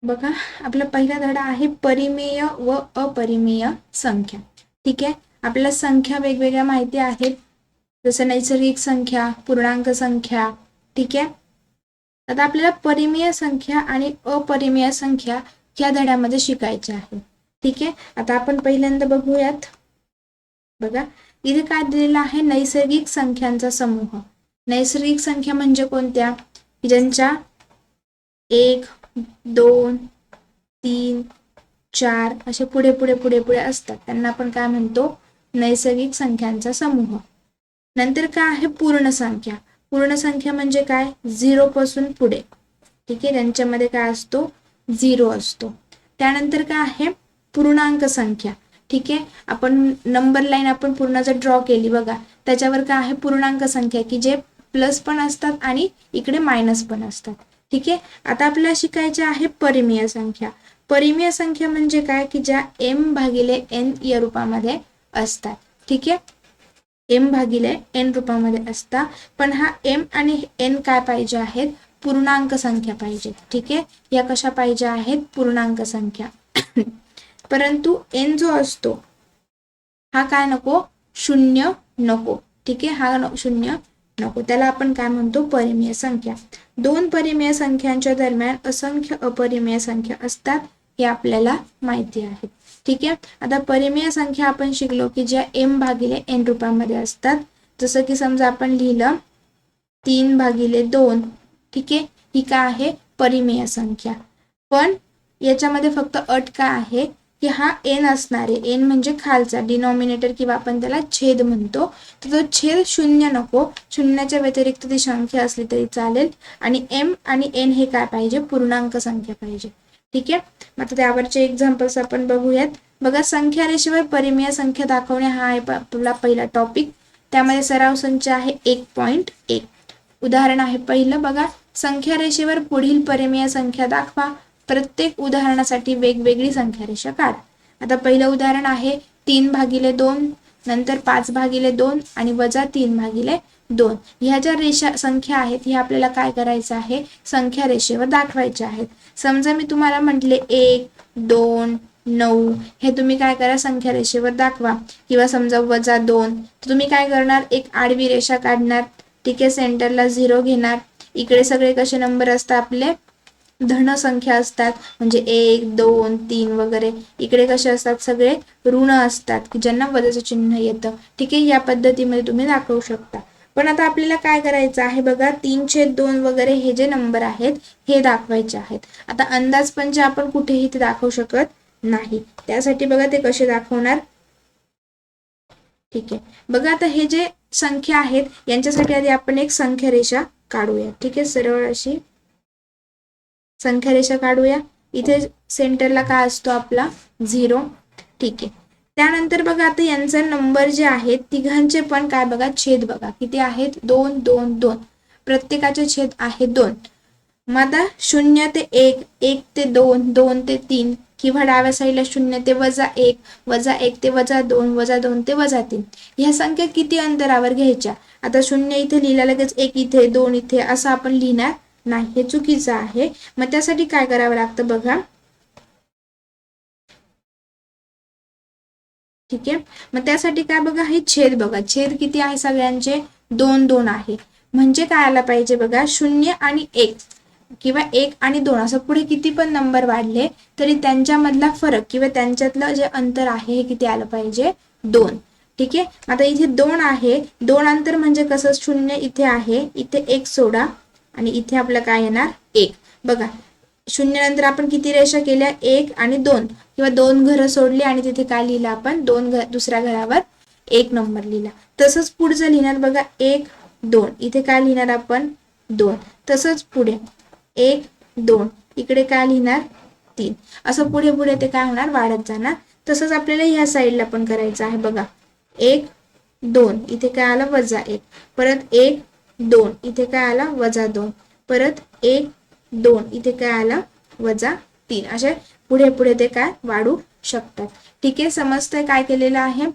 बघा, आपला पहिला धडा आहे परिमेय व अपरिमेय संख्या. ठीक आहे, आपल्याला संख्या वेगवेगळ्या माहिती आहेत, जसं नैसर्गिक संख्या, पूर्णांक संख्या. ठीक आहे, आता आपल्याला परिमेय संख्या आणि अपरिमेय संख्या या धड्यामध्ये शिकायच्या आहे. ठीक आहे, आता आपण पहिल्यांदा बघूयात. बघा, इथे काय दिलेलं आहे, नैसर्गिक संख्यांचा समूह. नैसर्गिक संख्या म्हणजे कोणत्या, ज्यांच्या 1, 2, 3, 4 असे पुढे पुढे पुढे पुढे असतात, त्यांना आपण काय म्हणतो, नैसर्गिक संख्यांचा समूह. नंतर काय आहे, पूर्ण संख्या. पूर्ण संख्या म्हणजे काय, 0 पासून पुढे. ठीक आहे, त्यांच्यामध्ये काय असतो, 0 असतो. त्यानंतर काय आहे, पूर्णांक संख्या. ठीक आहे, आपण नंबर लाईन आपण पूर्ण जर ड्रॉ केली बघा, त्याच्यावर काय आहे, पूर्णांक संख्या, की जे प्लस पण असतात आणि इकडे मायनस पण असतात. ठीक आहे, आता आपल्याला शिकायचे आहे परिमेय संख्या. परिमेय संख्या म्हणजे काय, की ज्या m भागिले n या रूपामध्ये असतात. ठीक आहे, m भागिले n रूपामध्ये असतात, पण हा m आणि n काय पाहिजे आहेत, पूर्णांक संख्या पाहिजेत. ठीक आहे, या कशा पाहिजे आहेत, पूर्णांक संख्या. परंतु n जो असतो हा काय नको, शून्य नको. ठीक आहे, हा शून्य नको, त्याला आपण काय म्हणतो, परिमेय संख्या. दोन परिमेय संख्यांच्या दरम्यान असंख्य अपरिमेय संख्या असतात, हे आपल्याला माहिती आहे. ठीक आहे, आता परिमेय संख्या आपण शिकलो की ज्या m भागिले n रूपामध्ये असतात. जसं की समजा आपण लिहिलं 3/2. ठीक आहे, ही काय आहे, परिमेय संख्या. पण याच्यामध्ये फक्त अट काय आहे, की हा n असणार आहे. n म्हणजे खालचा डिनॉमिनेटर किंवा आपण त्याला छेद म्हणतो, तर तो छेद शून्य नको, शून्याच्या व्यतिरिक्त ती संख्या असली तरी चालेल. आणि m आणि n हे काय पाहिजे, पूर्णांक संख्या पाहिजे. ठीक आहे, आता त्यावरचे एक्झाम्पल्स आपण बघूयात. बघा, संख्या रेषेवर परिमेय संख्या दाखवणे हा आहे आपला पहिला टॉपिक. त्यामध्ये सराव संच आहे 1.1. उदाहरण आहे पहिलं. बघा, संख्या रेषेवर पुढील परिमेय संख्या दाखवा. प्रत्येक उदाहरणासाठी वेगवेगळी संख्या रेषा काढ. आता पहिलं उदाहरण आहे 3/2, नंतर 5/2 आणि -3/2. ह्या ज्या रेषा संख्या आहेत, ह्या आपल्याला काय करायचं आहे, संख्या रेषेवर दाखवायच्या आहेत. समजा मी तुम्हाला म्हटले 1, 2, 9 हे तुम्ही काय करा, संख्या रेषेवर दाखवा. किंवा समजा -2, तर तुम्ही काय करणार, एक आडवी रेषा काढणार. ठीक आहे, सेंटरला 0 घेणार. इकडे सगळे कसे नंबर असतात, आपले धन संख्या असतात, म्हणजे 1, 2, 3 वगैरे. इकडे कसे असतात, सगळे ऋण असतात, की ज्यांना वजाचं चिन्ह येतं. ठीक आहे, या पद्धतीमध्ये तुम्ही दाखवू शकता. पण आता आपल्याला काय करायचं आहे, बघा, 3/2 वगैरे हे जे नंबर आहेत हे दाखवायचे आहेत. आता अंदाजपंच आपण कुठेही ते दाखवू शकत नाही. त्यासाठी बघा ते कसे दाखवणार. ठीक आहे, बघा, आता हे जे संख्या आहेत यांच्यासाठी आधी आपण एक संख्या रेषा काढूया. ठीक आहे, सरळ अशी संख्या रेषा काढूया. इथे सेंटरला काय असतो आपला, 0. ठीक आहे, त्यानंतर बघा, आता यांचा नंबर जे आहेत तिघांचे पण काय बघा, छेद बघा किती आहेत, 2, 2, 2. प्रत्येकाचे छेद आहे 2. मग आता 0 ते 1, 1 ते 2, 2 ते 3, किंवा डाव्या साईडला 0 ते -1, -1 ते -2, -2 ते -3. ह्या संख्या किती अंतरावर घ्यायच्या. आता 0 इथे लिहिला, लगेच 1 इथे, 2 इथे असं आपण लिहिणार नाही, हे चुकीचं आहे. मग त्यासाठी काय करावं लागतं बघा. ठीक आहे, मग त्यासाठी काय बघा, हे छेद बघा, छेद किती आहे सगळ्यांचे, 2, 2 आहे. म्हणजे काय आला पाहिजे बघा, 0 आणि 1 किंवा 1 आणि 2 असं पुढे किती पण नंबर वाढले तरी त्यांच्यामधला फरक किंवा त्यांच्यातलं जे अंतर आहे हे किती आलं पाहिजे, 2. ठीक आहे, आता इथे 2 आहे. 2 अंतर म्हणजे कसं, 0 इथे आहे, इथे 1 सोडा आणि इथे आपलं काय येणार, 1. बघा, 0 नंतर आपण किती रेषा केल्या, 1 आणि 2, किंवा 2 घरं सोडली आणि तिथे काय लिहिलं आपण, 2 दुसऱ्या घरावर 1 नंबर लिहिला. तसंच पुढचं लिहिणार बघा, 1, 2 इथे काय लिहिणार आपण, 2. तसंच पुढे 1, 2 इकडे काय लिहिणार, 3. असं पुढे पुढे ते काय होणार, वाढत जाणार. तसंच आपल्याला ह्या साईडला पण करायचं आहे. बघा, 1, 2 इथे काय आलं, -1. परत 1, 2 इथे काय आला, -2. परत 1, 2 इथे काय आला, -3. असे पुढे पुढे ते काय वाढू शकतात. ठीक आहे, समजतंय काय केलेलं आहे.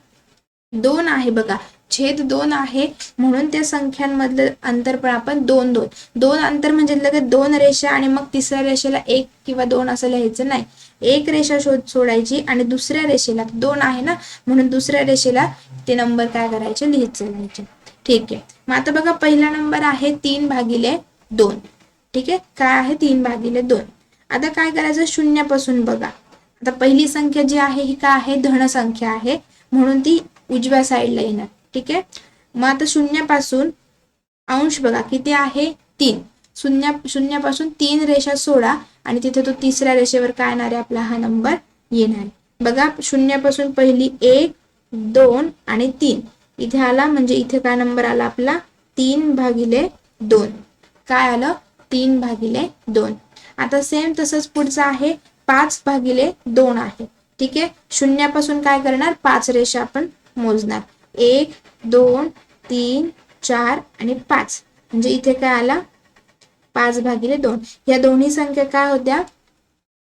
2 आहे बघा, छेद 2 आहे म्हणून त्या संख्यांमधलं अंतर पण आपण 2 2 2 अंतर म्हणजे लगेच 2 रेषा आणि मग तिसऱ्या रेषेला 1 किंवा 2 असं लिहायचं नाही. एक रेषा सोडायची आणि दुसऱ्या रेषेला 2 आहे ना म्हणून दुसऱ्या रेषेला ते नंबर काय करायचे, लिहित चालायचे. ठीक आहे. मग आता बघा पहिला नंबर आहे 3/2. ठीक आहे, काय आहे 3/2. आता काय करायचं, शून्यापासून बघा. आता पहिली संख्या जी आहे ही काय आहे, धन संख्या आहे म्हणून ती उजव्या साईडला येणार. ठीक आहे. मग आता शून्यापासून अंश बघा किती आहे, 3. शून्यापासून 3 रेषा सोडा आणि तिथे तो तिसऱ्या रेषेवर काय येणार आहे, आपला हा नंबर येणार आहे. बघा शून्यापासून पहिली 1 2 आणि 3 इथे आला म्हणजे इथे काय नंबर आला आपला 3/2. काय आलं, 3/2. आता सेम तसंच पुढचं आहे 5/2 आहे. ठीक आहे. शून्यापासून काय करणार, 5 रेषा आपण मोजणार. 1 2 3 4 आणि 5 म्हणजे इथे काय आला 5/2. या दोन्ही संख्या काय होत्या,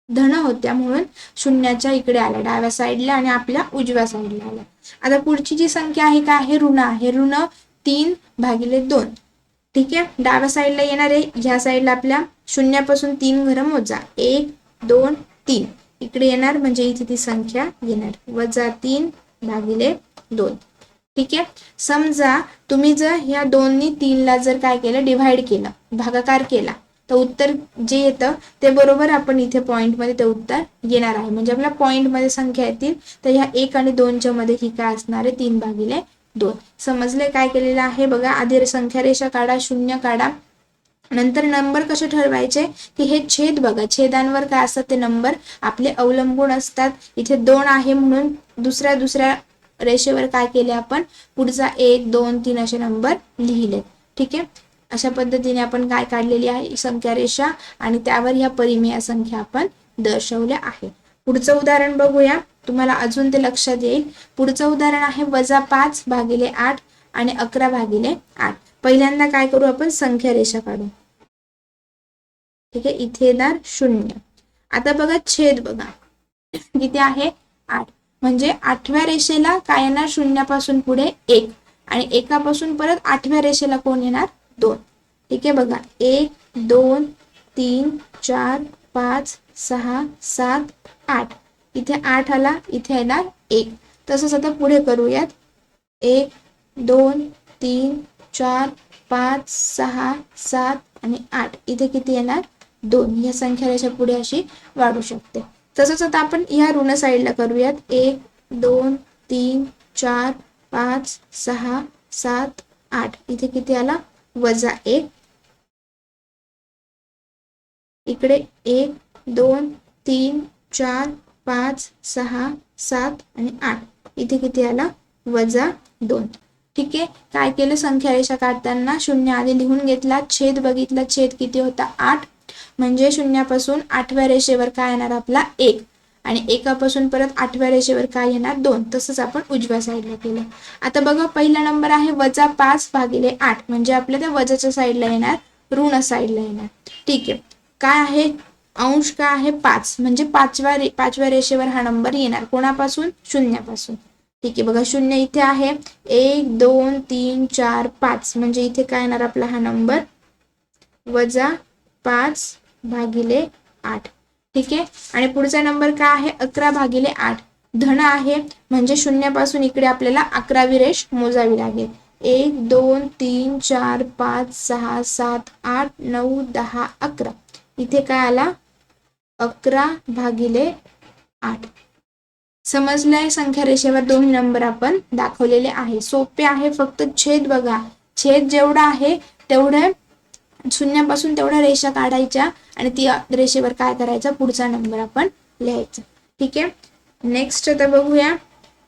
धन होत्या म्हणून शून्याच्या इकडे आल्या डाव्या साईडला आणि आपल्या उजव्या साईडला आल्या. आता पुढची जी संख्या आहे काय आहे, ऋण आहे. ऋण 3/2. ठीक आहे. डाव्या साईडला येणार आहे, ह्या साईडला आपल्या शून्यापासून 3 घरं मोजा. 1 2 3 इकडे येणार म्हणजे इथे ती संख्या येणार -3/2. ठीक आहे. समजा तुम्ही जर ह्या 2 नी 3 ला जर काय केलं, डिव्हाइड केलं, भागाकार केला तर उत्तर जे येतं ते बरोबर आपण इथे पॉइंट मध्ये ते उत्तर येणार आहे. म्हणजे आपल्या पॉइंट मध्ये संख्या येतील तर ह्या 1 आणि 2च्या मध्ये ही काय असणार आहे, 3/2. समजले काय केलेलं आहे बघा. आधी संख्या रेषा काढा, शून्य काढा, नंतर नंबर कसे ठरवायचे की हे छेद बघा, छेदांवर काय असतात ते नंबर आपले अवलंबून असतात. इथे 2 आहे म्हणून दुसऱ्या रेषेवर काय केले आपण, पुढचा 1 2 3 असे नंबर लिहिले. ठीक आहे. अशा पद्धतीने आपण काय काढलेली आहे संख्या रेषा आणि त्यावर ह्या परिमेय संख्या आपण दर्शवल्या आहे. पुढचं उदाहरण बघूया, तुम्हाला अजून ते लक्षात येईल. पुढचं उदाहरण आहे -5/8 आणि 11/8. पहिल्यांदा काय करू आपण, संख्या रेषा काढू. ठीक आहे. इथे येणार 0. आता बघा छेद बघा किती आहे, 8 म्हणजे 8व्या रेषेला काय येणार, शून्यापासून पुढे 1 आणि 1 पासून परत 8व्या रेषेला कोण येणार, 2. ठीक आहे. बघा 1 2 3 4 5 6 7 8 इथे 8 आला, इथे येणार 1. तसंच आता पुढे करूयात. 1 2 3 4 5 6 7 आणि 8 इथे किती येणार, 2. या संख्या रेषा पुढे अशी वाढू शकते. तसंच आता आपण ह्या ऋण साईडला करूयात. 1 2 3 4 5 6 7 8 इथे किती आला, -1. इकडे 1 2 3 4 5 6 7 आणि 8 इथे किती आला, -2. ठीक आहे. काय केलं, संख्या रेषा काढताना शून्य आधी लिहून घेतला, छेद बघितला, छेद किती होता, 8 म्हणजे शून्यापासून 8व्या रेषेवर काय येणार आपला 1 आणि 1 पासून परत 8व्या रेषेवर काय येणार, 2. तसंच आपण उजव्या साईडला केलं. आता बघा पहिला नंबर आहे -5/8 म्हणजे आपल्या त्या वजाच्या साईडला येणार, ऋण साईडला येणार. ठीक आहे. काय आहे, अंश काय आहे 5 म्हणजे 5व्या रेषेवर हा नंबर येणार, कोणापासून, शून्यापासून. ठीक आहे. बघा 0 इथे आहे, 1 2 3 4 5 म्हणजे इथे काय येणार आपला हा नंबर -5/8. ठीक आहे. आणि पुढचा नंबर काय आहे, 11/8. धन आहे म्हणजे शून्यापासून इकडे आपल्याला 11वी रेष मोजावी लागेल. 1 2 3 4 5 6 7 8 9 10 11 इथे काय आला, 11/8. समजलंय. संख्या रेषेवर दोन्ही नंबर आपण दाखवलेले आहे. सोपे आहे, फक्त छेद बघा, छेद जेवढा आहे तेवढं शून्यापासून तेवढ्या रेषा काढायच्या आणि ती रेषेवर काय करायचं, पुढचा नंबर आपण लिहायचा. ठीक आहे. नेक्स्ट आता बघूया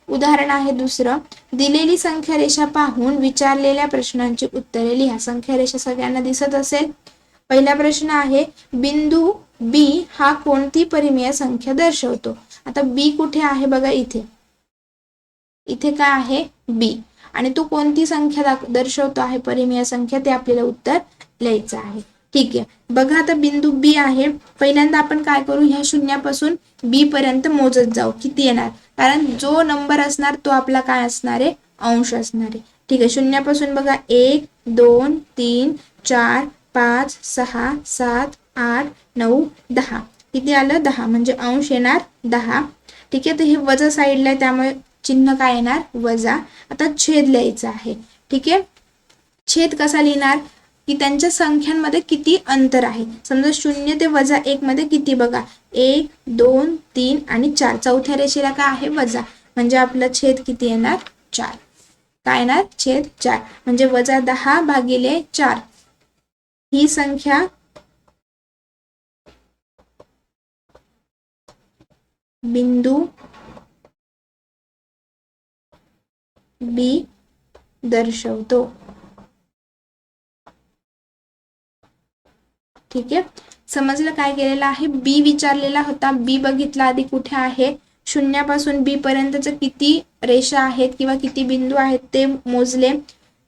उदाहरण आहे दुसरं. दिलेली संख्या रेषा पाहून विचारलेल्या प्रश्नांची उत्तरे लिहा. संख्या रेषा सगळ्यांना दिसत असेल. पहिला प्रश्न आहे, बिंदू बी हा कोणती परिमेय संख्या दर्शवतो. आता बी कुठे आहे बघा, इथे काय आहे बी आणि तो कोणती संख्या दर्शवतो आहे, परिमेय संख्या, ते आपल्याला उत्तर लिहायचं आहे. ठीक आहे. बघा आता बिंदू बी आहे. पहिल्यांदा आपण काय करू, ह्या शून्यापासून बी पर्यंत मोजत जाऊ किती येणार, कारण जो नंबर असणार तो आपला काय असणार आहे, अंश असणार आहे. ठीक आहे, शून्यापासून बघा 1 2 3 4 5 6 7 8 9 10, किती आलं 10, म्हणजे अंश येणार 10. ठीक आहे, तर हे वजा साईडला आहे त्यामुळे चिन्ह काय येणार वजा. आता छेद लिहायचा आहे. ठीक आहे, छेद कसा लिहिणार की त्यांच्या संख्यांमध्ये किती अंतर आहे. समजा 0 ते -1 मध्ये किती बघा 1 2 3 आणि 4, चौथ्या रेषेला काय आहे वजा, म्हणजे आपला छेद किती येणार 4. काय येणार छेद 4, म्हणजे -10 भागिले 4 ही संख्या बिंदू बी दर्शवतो. ठीक आहे, समजलं काय केलेलं आहे. बी विचारलेला होता, बी बघितला आधी कुठे आहे, शून्यापासून बी पर्यंतचे किती रेषा आहेत किंवा किती बिंदू आहेत ते मोजले,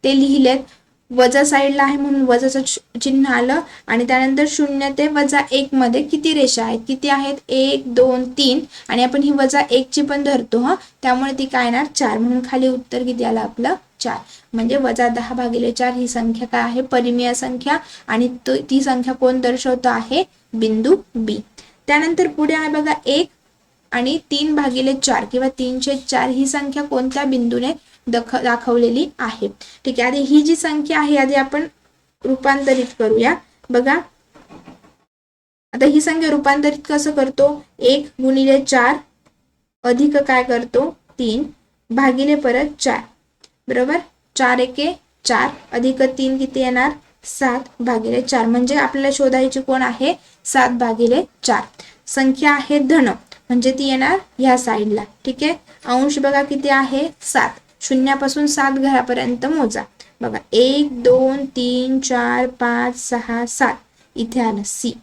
ते लिहिलेत. वजा साईडला आहे म्हणून वजाचं चिन्ह आलं. आणि त्यानंतर 0 ते -1 मध्ये किती रेषा आहेत, किती आहेत 1 2 3, आणि आपण ही -1 ची पण धरतो हा, त्यामुळे ती काय येणार 4, म्हणून खाली उत्तर किती आलं आपलं 4. म्हणजे -10 भागिले 4 ही संख्या काय आहे परिमेय संख्या, आणि ती संख्या कोण दर्शवतो आहे बिंदू बी. त्यानंतर पुढे आहे बघा 1 आणि 3 भागिले 4 किंवा 3/4 ही संख्या कोणत्या बिंदूने दाखवलेली आहे. ठीक आहे, आधी ही जी संख्या आहे आधी आपण रूपांतरित करूया. बघा आता ही संख्या रूपांतरित कसं करतो, 1 गुणिले 4 अधिक काय करतो 3 भागिले परत 4, बरोबर. 4 एके 4 अधिक 3 किती येणार 7 भागिले 4, म्हणजे आपल्याला शोधायची कोण आहे 7 भागिले 4. संख्या आहे धन म्हणजे ती येणार ह्या साईडला. ठीक आहे, अंश बघा किती आहे 7, शून्यापासून 7 घरापर्यंत मोजा. बघा 1 2 3 4 5 6 7, इथे आलं सी,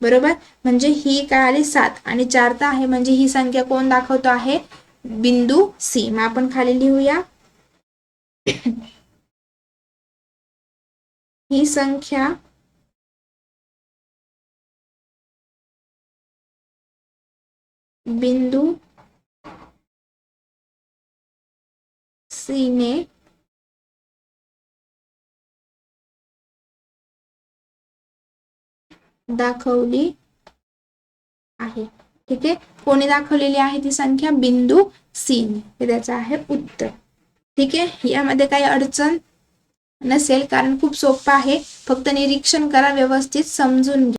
बरोबर. म्हणजे ही काय आली 7 आणि 4 तर आहे, म्हणजे ही संख्या कोण दाखवतो आहे बिंदू सी. मग आपण खाली लिहूया ही संख्या बिंदू सी ने दाखवली आहे. ठीक आहे, कोणी दाखवलेली आहे ती संख्या बिंदू सी ने, हे त्याचं आहे उत्तर. ठीक आहे, यामध्ये काही अडचण नसेल कारण खूप सोपं आहे, फक्त निरीक्षण करा, व्यवस्थित समजून घ्या.